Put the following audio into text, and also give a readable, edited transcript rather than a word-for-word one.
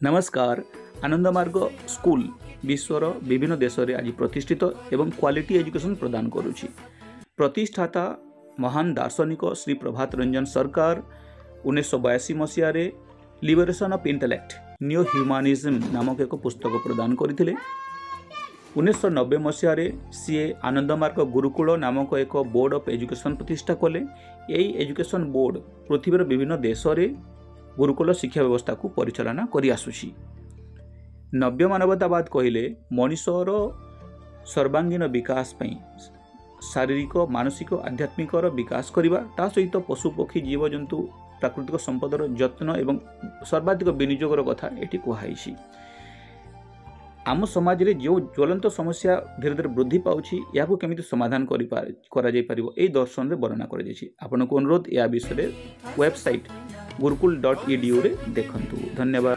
नमस्कार। आनंदमार्ग स्कूल विश्वर विभिन्न देश में आज प्रतिष्ठित एवं क्वालिटी एजुकेशन प्रदान करुछि। प्रतिष्ठाता महान दार्शनिक श्री प्रभात रंजन सरकार 1982 मसीह लिबरेशन ऑफ इंटेलेक्ट न्यू ह्यूमानिज्म नामक एक पुस्तक प्रदान करथिले। 1990 मसीह सी आनंदमार्ग गुरुकुल नामक एक बोर्ड ऑफ एजुकेशन प्रतिष्ठा कले। यही एजुकेशन बोर्ड पृथ्वीर विभिन्न देश में गुरुकुल शिक्षा व्यवस्था को परिचालना करि आसुछि। नव्य मानवतावाद कहले मनुष्यर सर्वांगीन विकास पई शारीरिक मानसिक आध्यात्मिक विकास करबा ता सहित पशु पक्षी जीवजंतु प्राकृतिक संपदर जत्न एवं सर्वाधिक विनियोगर कथा एटी कहुछि। आम समाज रे जो ज्वलंत समस्या धीरे धीरे वृद्धि पाउछि या केमिति समाधान करा जाय परिबो एई दर्शन रे वर्णना करा जायछि। आपनको अनुरोध या विषय वेबसाइट गुरुकुल.edu रे देखंतु। धन्यवाद।